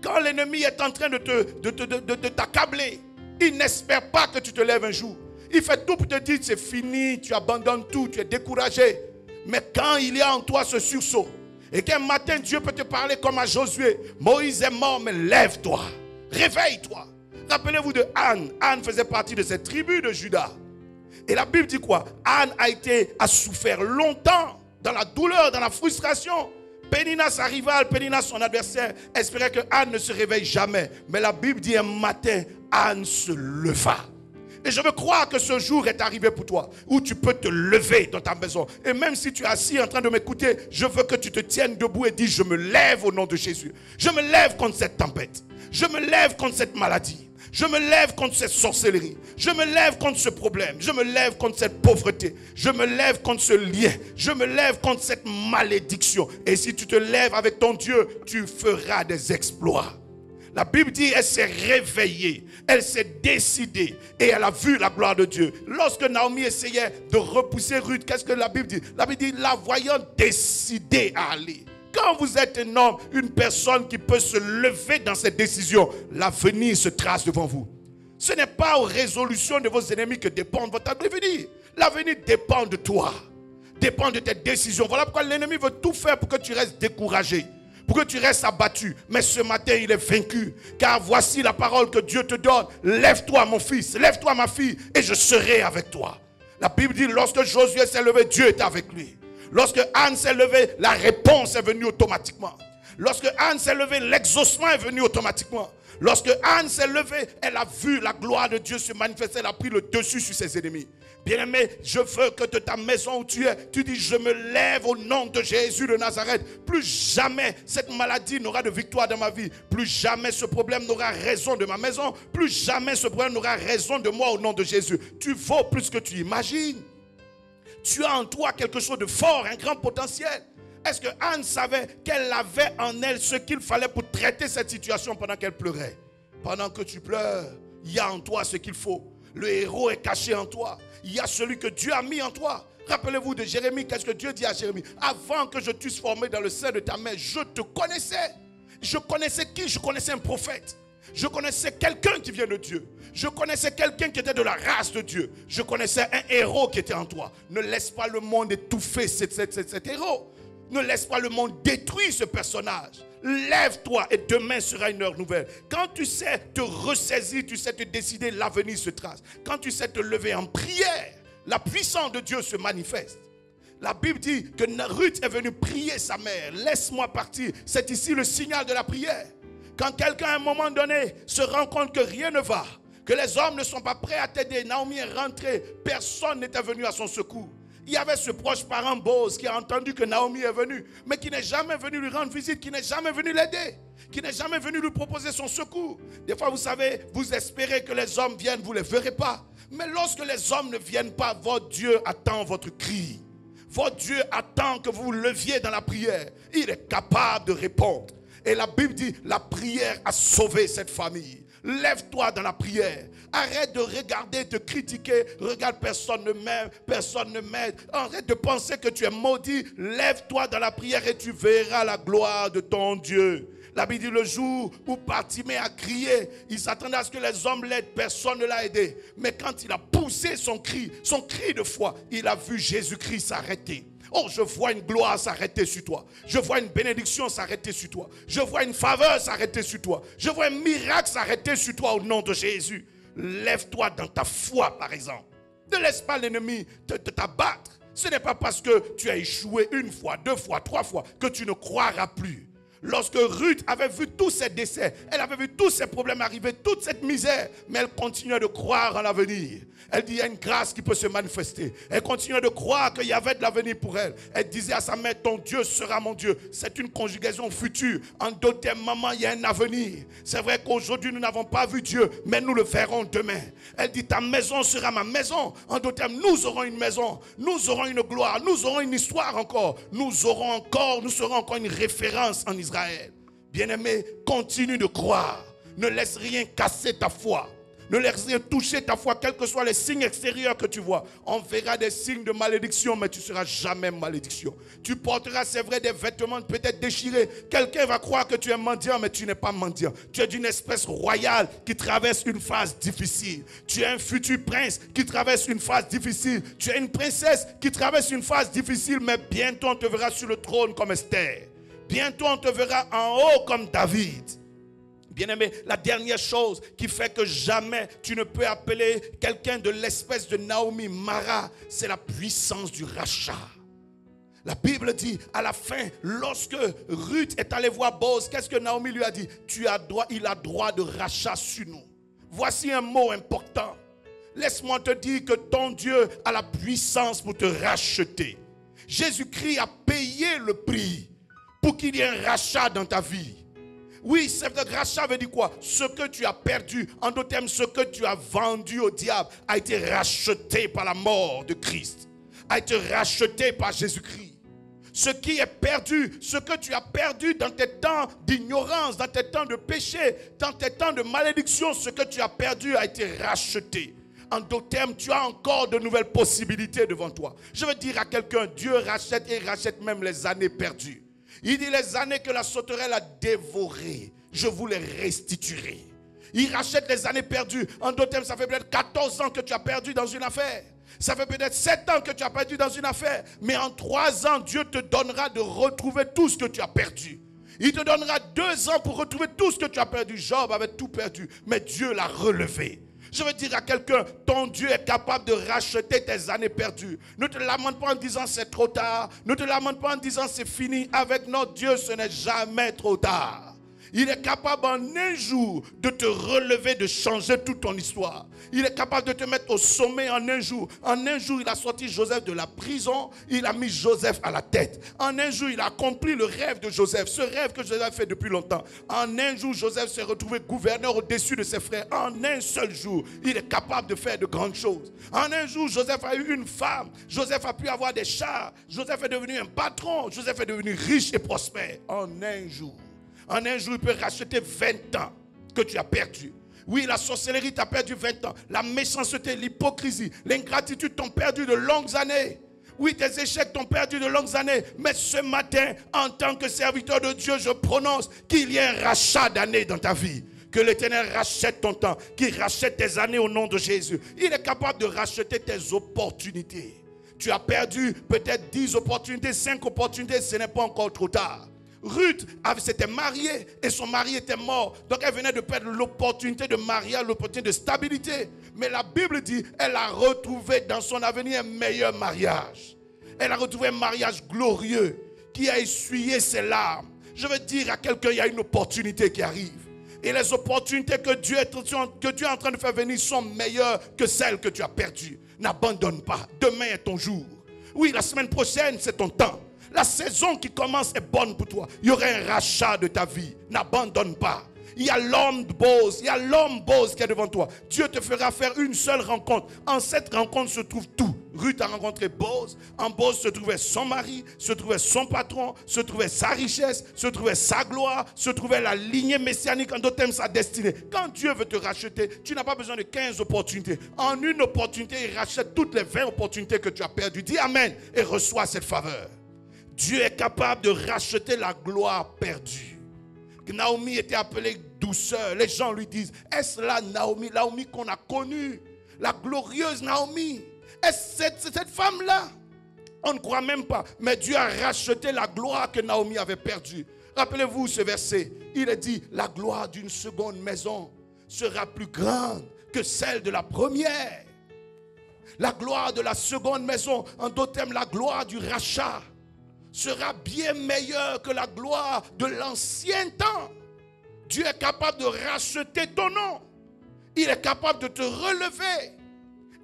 Quand l'ennemi est en train de t'accabler, il n'espère pas que tu te lèves un jour. Il fait tout pour te dire, c'est fini, tu abandonnes tout, tu es découragé. Mais quand il y a en toi ce sursaut, et qu'un matin Dieu peut te parler comme à Josué, Moïse est mort, mais lève-toi, réveille-toi. Rappelez-vous de Anne. Anne faisait partie de cette tribu de Juda. Et la Bible dit quoi? Anne a souffert longtemps dans la douleur, dans la frustration. Pénina, sa rivale, Pénina, son adversaire, espérait que Anne ne se réveille jamais. Mais la Bible dit un matin, Anne se leva. Et je veux croire que ce jour est arrivé pour toi, où tu peux te lever dans ta maison. Et même si tu es assis en train de m'écouter, je veux que tu te tiennes debout et dis, je me lève au nom de Jésus. Je me lève contre cette tempête. Je me lève contre cette maladie. Je me lève contre cette sorcellerie. Je me lève contre ce problème. Je me lève contre cette pauvreté. Je me lève contre ce lien. Je me lève contre cette malédiction. Et si tu te lèves avec ton Dieu, tu feras des exploits. La Bible dit, elle s'est réveillée, elle s'est décidée et elle a vu la gloire de Dieu. Lorsque Naomi essayait de repousser Ruth, qu'est-ce que la Bible dit? La Bible dit, la voyant décidée à aller. Quand vous êtes un homme, une personne qui peut se lever dans cette décision, l'avenir se trace devant vous. Ce n'est pas aux résolutions de vos ennemis que dépend votre avenir. L'avenir dépend de toi, dépend de tes décisions. Voilà pourquoi l'ennemi veut tout faire pour que tu restes découragé, pour que tu restes abattu. Mais ce matin, il est vaincu. Car voici la parole que Dieu te donne. Lève-toi, mon fils. Lève-toi, ma fille. Et je serai avec toi. La Bible dit, lorsque Josué s'est levé, Dieu était avec lui. Lorsque Anne s'est levée, la réponse est venue automatiquement. Lorsque Anne s'est levée, l'exaucement est venu automatiquement. Lorsque Anne s'est levée, elle a vu la gloire de Dieu se manifester. Elle a pris le dessus sur ses ennemis. Bien-aimé, je veux que de ta maison où tu es, tu dis, je me lève au nom de Jésus de Nazareth. Plus jamais cette maladie n'aura de victoire dans ma vie. Plus jamais ce problème n'aura raison de ma maison. Plus jamais ce problème n'aura raison de moi au nom de Jésus. Tu vaux plus que tu imagines. Tu as en toi quelque chose de fort, un grand potentiel. Est-ce que Anne savait qu'elle avait en elle ce qu'il fallait pour traiter cette situation pendant qu'elle pleurait? Pendant que tu pleures, il y a en toi ce qu'il faut. Le héros est caché en toi. Il y a celui que Dieu a mis en toi. Rappelez-vous de Jérémie, qu'est-ce que Dieu dit à Jérémie? Avant que je t'eusse formé dans le sein de ta mère, je te connaissais. Je connaissais qui? Je connaissais un prophète. Je connaissais quelqu'un qui vient de Dieu. Je connaissais quelqu'un qui était de la race de Dieu. Je connaissais un héros qui était en toi. Ne laisse pas le monde étouffer cet héros. Ne laisse pas le monde détruire ce personnage. Lève-toi et demain sera une heure nouvelle. Quand tu sais te ressaisir, tu sais te décider, l'avenir se trace. Quand tu sais te lever en prière, la puissance de Dieu se manifeste. La Bible dit que Ruth est venue prier sa mère. Laisse-moi partir. C'est ici le signal de la prière. Quand quelqu'un à un moment donné se rend compte que rien ne va, que les hommes ne sont pas prêts à t'aider, Naomi est rentrée, personne n'était venu à son secours. Il y avait ce proche parent Boaz qui a entendu que Naomi est venue, mais qui n'est jamais venu lui rendre visite, qui n'est jamais venu l'aider, qui n'est jamais venu lui proposer son secours. Des fois, vous savez, vous espérez que les hommes viennent, vous ne les verrez pas. Mais lorsque les hommes ne viennent pas, votre Dieu attend votre cri. Votre Dieu attend que vous vous leviez dans la prière. Il est capable de répondre. Et la Bible dit, la prière a sauvé cette famille. Lève-toi dans la prière. Arrête de regarder, de critiquer. Regarde, personne ne m'aime, personne ne m'aide. Arrête de penser que tu es maudit. Lève-toi dans la prière et tu verras la gloire de ton Dieu. La Bible dit le jour où Bartimée a crié, il s'attendait à ce que les hommes l'aident, personne ne l'a aidé. Mais quand il a poussé son cri de foi, il a vu Jésus-Christ s'arrêter. Oh, je vois une gloire s'arrêter sur toi. Je vois une bénédiction s'arrêter sur toi. Je vois une faveur s'arrêter sur toi. Je vois un miracle s'arrêter sur toi au nom de Jésus. Lève-toi dans ta foi, par exemple. Ne laisse pas l'ennemi t'abattre. Ce n'est pas parce que tu as échoué une fois, deux fois, trois fois que tu ne croiras plus. Lorsque Ruth avait vu tous ses décès, elle avait vu tous ses problèmes arriver, toute cette misère, mais elle continuait de croire en l'avenir. Elle dit, il y a une grâce qui peut se manifester. Elle continuait de croire qu'il y avait de l'avenir pour elle. Elle disait à sa mère, ton Dieu sera mon Dieu. C'est une conjugaison future. En d'autres termes, maman, il y a un avenir. C'est vrai qu'aujourd'hui, nous n'avons pas vu Dieu, mais nous le verrons demain. Elle dit, ta maison sera ma maison. En d'autres termes, nous aurons une maison. Nous aurons une gloire. Nous aurons une histoire encore. Nous serons encore une référence en Israël. Bien-aimé, continue de croire. Ne laisse rien casser ta foi. Ne laisse rien toucher ta foi, quels que soient les signes extérieurs que tu vois. On verra des signes de malédiction, mais tu ne seras jamais malédiction. Tu porteras, c'est vrai, des vêtements peut-être déchirés. Quelqu'un va croire que tu es mendiant, mais tu n'es pas mendiant. Tu es d'une espèce royale qui traverse une phase difficile. Tu es un futur prince qui traverse une phase difficile. Tu es une princesse qui traverse une phase difficile, mais bientôt on te verra sur le trône comme Esther. Bientôt on te verra en haut comme David. Bien-aimé, la dernière chose qui fait que jamais tu ne peux appeler quelqu'un de l'espèce de Naomi Mara, c'est la puissance du rachat. La Bible dit à la fin, lorsque Ruth est allée voir Boaz, qu'est-ce que Naomi lui a dit? Il a droit de rachat sur nous. Voici un mot important. Laisse-moi te dire que ton Dieu a la puissance pour te racheter. Jésus-Christ a payé le prix pour qu'il y ait un rachat dans ta vie. Oui, ce rachat veut dire quoi? Ce que tu as perdu, en d'autres termes, ce que tu as vendu au diable a été racheté par la mort de Christ, a été racheté par Jésus-Christ. Ce qui est perdu, ce que tu as perdu dans tes temps d'ignorance, dans tes temps de péché, dans tes temps de malédiction, ce que tu as perdu a été racheté. En d'autres termes, tu as encore de nouvelles possibilités devant toi. Je veux dire à quelqu'un, Dieu rachète et rachète même les années perdues. Il dit les années que la sauterelle a dévorées, je vous les restituerai. Il rachète les années perdues. En d'autres termes, ça fait peut-être 14 ans que tu as perdu dans une affaire. Ça fait peut-être 7 ans que tu as perdu dans une affaire. Mais en 3 ans, Dieu te donnera de retrouver tout ce que tu as perdu. Il te donnera 2 ans pour retrouver tout ce que tu as perdu. Job avait tout perdu, mais Dieu l'a relevé. Je veux dire à quelqu'un, ton Dieu est capable de racheter tes années perdues. Ne te lamente pas en disant c'est trop tard. Ne te lamente pas en disant c'est fini. Avec notre Dieu, ce n'est jamais trop tard. Il est capable en un jour de te relever, de changer toute ton histoire. Il est capable de te mettre au sommet en un jour. En un jour, il a sorti Joseph de la prison. Il a mis Joseph à la tête. En un jour, il a accompli le rêve de Joseph. Ce rêve que Joseph a fait depuis longtemps. En un jour, Joseph s'est retrouvé gouverneur au-dessus de ses frères. En un seul jour, il est capable de faire de grandes choses. En un jour, Joseph a eu une femme. Joseph a pu avoir des chars. Joseph est devenu un patron. Joseph est devenu riche et prospère. En un jour. En un jour, il peut racheter 20 ans que tu as perdu. Oui, la sorcellerie t'a perdu 20 ans. La méchanceté, l'hypocrisie, l'ingratitude t'ont perdu de longues années. Oui, tes échecs t'ont perdu de longues années. Mais ce matin, en tant que serviteur de Dieu, je prononce qu'il y ait un rachat d'années dans ta vie. Que l'Éternel rachète ton temps, qu'il rachète tes années au nom de Jésus. Il est capable de racheter tes opportunités. Tu as perdu peut-être 10 opportunités, 5 opportunités, ce n'est pas encore trop tard. Ruth s'était mariée et son mari était mort. Donc elle venait de perdre l'opportunité de mariage, l'opportunité de stabilité. Mais la Bible dit, elle a retrouvé dans son avenir un meilleur mariage. Elle a retrouvé un mariage glorieux qui a essuyé ses larmes. Je veux dire à quelqu'un, il y a une opportunité qui arrive. Et les opportunités que Dieu est en train de faire venir sont meilleures que celles que tu as perdues. N'abandonne pas. Demain est ton jour. Oui, la semaine prochaine, c'est ton temps. La saison qui commence est bonne pour toi. Il y aura un rachat de ta vie. N'abandonne pas. Il y a l'homme Boaz. Il y a l'homme Boaz qui est devant toi. Dieu te fera faire une seule rencontre. En cette rencontre se trouve tout. Ruth a rencontré Boz. En Boz se trouvait son mari, se trouvait son patron, se trouvait sa richesse, se trouvait sa gloire, se trouvait la lignée messianique, en d'autres termes sa destinée. Quand Dieu veut te racheter, tu n'as pas besoin de 15 opportunités. En une opportunité, il rachète toutes les 20 opportunités que tu as perdues. Dis Amen et reçois cette faveur. Dieu est capable de racheter la gloire perdue. Naomi était appelée douceur. Les gens lui disent, est-ce la Naomi, Naomi qu'on a connue, la glorieuse Naomi? Est-ce cette femme-là? On ne croit même pas. Mais Dieu a racheté la gloire que Naomi avait perdue. Rappelez-vous ce verset. Il est dit, la gloire d'une seconde maison sera plus grande que celle de la première. La gloire de la seconde maison, en d'autres termes, la gloire du rachat, sera bien meilleure que la gloire de l'ancien temps. Dieu est capable de racheter ton nom. Il est capable de te relever.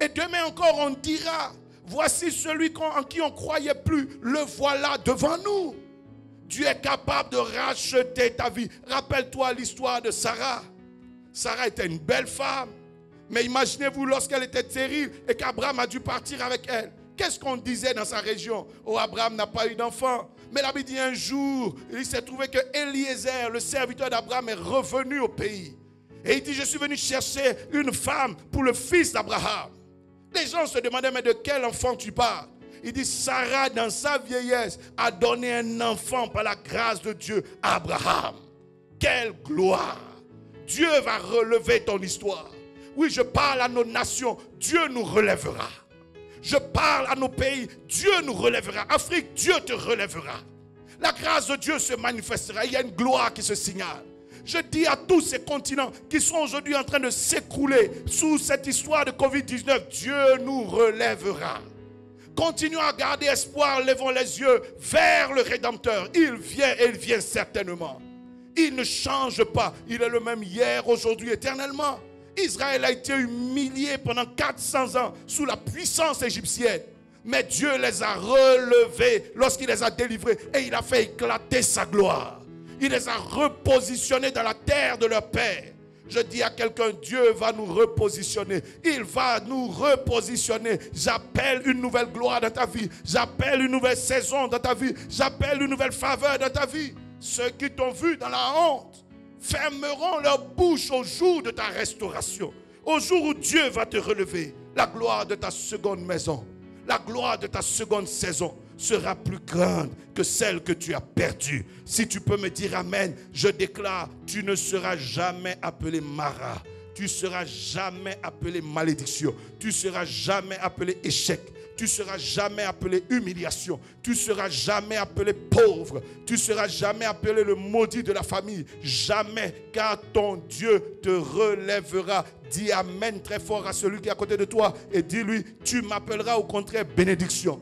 Et demain encore, on dira, voici celui en qui on ne croyait plus, le voilà devant nous. Dieu est capable de racheter ta vie. Rappelle-toi l'histoire de Sarah. Sarah était une belle femme. Mais imaginez-vous lorsqu'elle était stérile et qu'Abraham a dû partir avec elle. Qu'est-ce qu'on disait dans sa région? Oh, Abraham n'a pas eu d'enfant. Mais la Bible dit un jour, il s'est trouvé que Eliezer, le serviteur d'Abraham, est revenu au pays. Et il dit, je suis venu chercher une femme pour le fils d'Abraham. Les gens se demandaient, mais de quel enfant tu parles? Il dit, Sarah, dans sa vieillesse, a donné un enfant par la grâce de Dieu à Abraham. Quelle gloire! Dieu va relever ton histoire. Oui, je parle à nos nations, Dieu nous relèvera. Je parle à nos pays, Dieu nous relèvera. Afrique, Dieu te relèvera. La grâce de Dieu se manifestera. Il y a une gloire qui se signale. Je dis à tous ces continents qui sont aujourd'hui en train de s'écrouler sous cette histoire de Covid-19, Dieu nous relèvera. Continuons à garder espoir, levons les yeux vers le Rédempteur. Il vient et il vient certainement. Il ne change pas. Il est le même hier, aujourd'hui, éternellement. Israël a été humilié pendant 400 ans sous la puissance égyptienne. Mais Dieu les a relevés lorsqu'il les a délivrés et il a fait éclater sa gloire. Il les a repositionnés dans la terre de leur père. Je dis à quelqu'un, Dieu va nous repositionner. Il va nous repositionner. J'appelle une nouvelle gloire dans ta vie. J'appelle une nouvelle saison dans ta vie. J'appelle une nouvelle faveur dans ta vie. Ceux qui t'ont vu dans la honte fermeront leur bouche au jour de ta restauration. Au jour où Dieu va te relever, la gloire de ta seconde maison, la gloire de ta seconde saison sera plus grande que celle que tu as perdue. Si tu peux me dire amen, je déclare, tu ne seras jamais appelé Mara. Tu ne seras jamais appelé malédiction. Tu ne seras jamais appelé échec. Tu ne seras jamais appelé humiliation. Tu ne seras jamais appelé pauvre. Tu ne seras jamais appelé le maudit de la famille. Jamais, car ton Dieu te relèvera. Dis amen très fort à celui qui est à côté de toi et dis-lui, tu m'appelleras au contraire bénédiction.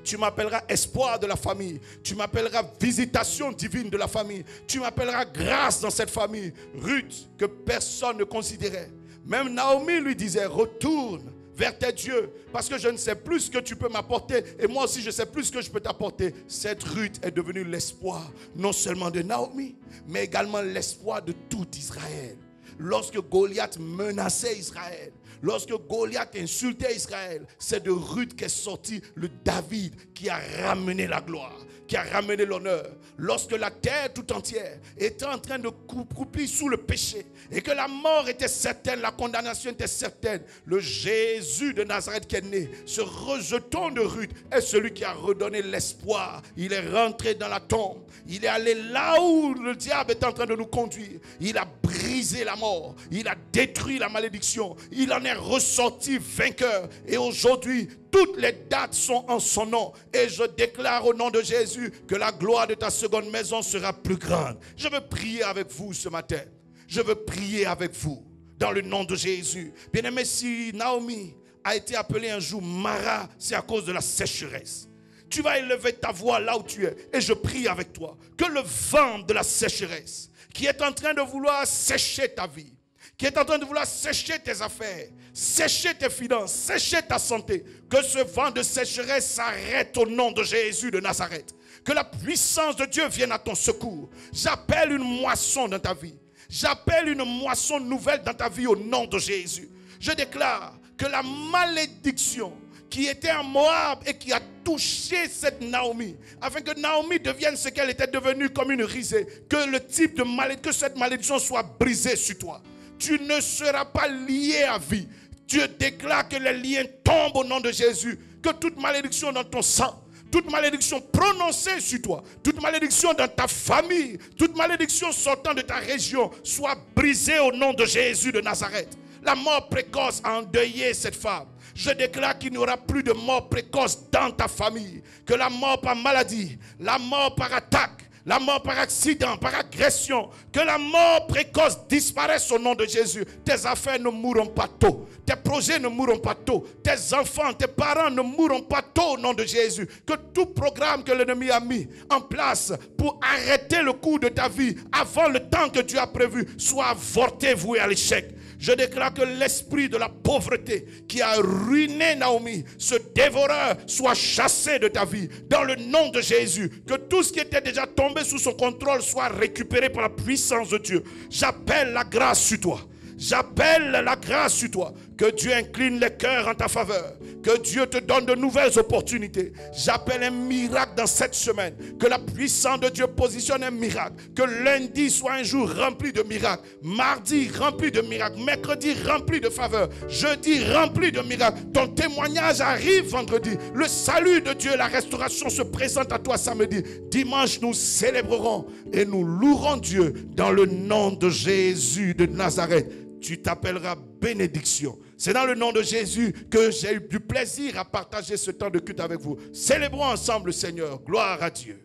Tu m'appelleras espoir de la famille. Tu m'appelleras visitation divine de la famille. Tu m'appelleras grâce dans cette famille. Ruth, que personne ne considérait. Même Naomi lui disait, retourne vers tes dieux, parce que je ne sais plus ce que tu peux m'apporter, et moi aussi je ne sais plus ce que je peux t'apporter. Cette Ruth est devenue l'espoir, non seulement de Naomi, mais également l'espoir de tout Israël. Lorsque Goliath menaçait Israël, lorsque Goliath insultait Israël, c'est de Ruth qu'est sorti le David qui a ramené la gloire, qui a ramené l'honneur. Lorsque la terre tout entière était en train de croupir sous le péché et que la mort était certaine, la condamnation était certaine, le Jésus de Nazareth qui est né, ce rejeton de Ruth, est celui qui a redonné l'espoir. Il est rentré dans la tombe. Il est allé là où le diable est en train de nous conduire. Il a brisé la mort. Il a détruit la malédiction. Il en est ressorti vainqueur. Et aujourd'hui, toutes les dates sont en son nom. Et je déclare au nom de Jésus que la gloire de ta seconde maison sera plus grande. Je veux prier avec vous ce matin. Je veux prier avec vous dans le nom de Jésus. Bien-aimé, si Naomi a été appelée un jour Mara, c'est à cause de la sécheresse. Tu vas élever ta voix là où tu es. Et je prie avec toi que le vent de la sécheresse qui est en train de vouloir sécher ta vie, qui est en train de vouloir sécher tes affaires, sécher tes finances, sécher ta santé, que ce vent de sécheresse s'arrête au nom de Jésus de Nazareth. Que la puissance de Dieu vienne à ton secours. J'appelle une moisson dans ta vie. J'appelle une moisson nouvelle dans ta vie au nom de Jésus. Je déclare que la malédiction qui était en Moab et qui a touché cette Naomi, afin que Naomi devienne ce qu'elle était devenue, comme une risée, que le type de malédiction, que cette malédiction soit brisée sur toi. Tu ne seras pas lié à vie. Dieu déclare que les liens tombent au nom de Jésus, que toute malédiction dans ton sang, toute malédiction prononcée sur toi, toute malédiction dans ta famille, toute malédiction sortant de ta région soit brisée au nom de Jésus de Nazareth. La mort précoce a endeuillé cette femme. Je déclare qu'il n'y aura plus de mort précoce dans ta famille. Que la mort par maladie, la mort par attaque, la mort par accident, par agression, que la mort précoce disparaisse au nom de Jésus. Tes affaires ne mourront pas tôt. Tes projets ne mourront pas tôt. Tes enfants, tes parents ne mourront pas tôt au nom de Jésus. Que tout programme que l'ennemi a mis en place pour arrêter le cours de ta vie avant le temps que Dieu a prévu soit avorté, voué à l'échec. Je déclare que l'esprit de la pauvreté qui a ruiné Naomi, ce dévoreur, soit chassé de ta vie. Dans le nom de Jésus, que tout ce qui était déjà tombé sous son contrôle soit récupéré par la puissance de Dieu. J'appelle la grâce sur toi. J'appelle la grâce sur toi. Que Dieu incline les cœurs en ta faveur. Que Dieu te donne de nouvelles opportunités. J'appelle un miracle dans cette semaine. Que la puissance de Dieu positionne un miracle. Que lundi soit un jour rempli de miracles. Mardi rempli de miracles. Mercredi rempli de faveurs. Jeudi rempli de miracles. Ton témoignage arrive vendredi. Le salut de Dieu, la restauration se présente à toi samedi. Dimanche, nous célébrerons et nous louerons Dieu dans le nom de Jésus de Nazareth. Tu t'appelleras bénédiction. C'est dans le nom de Jésus que j'ai eu du plaisir à partager ce temps de culte avec vous. Célébrons ensemble le Seigneur. Gloire à Dieu.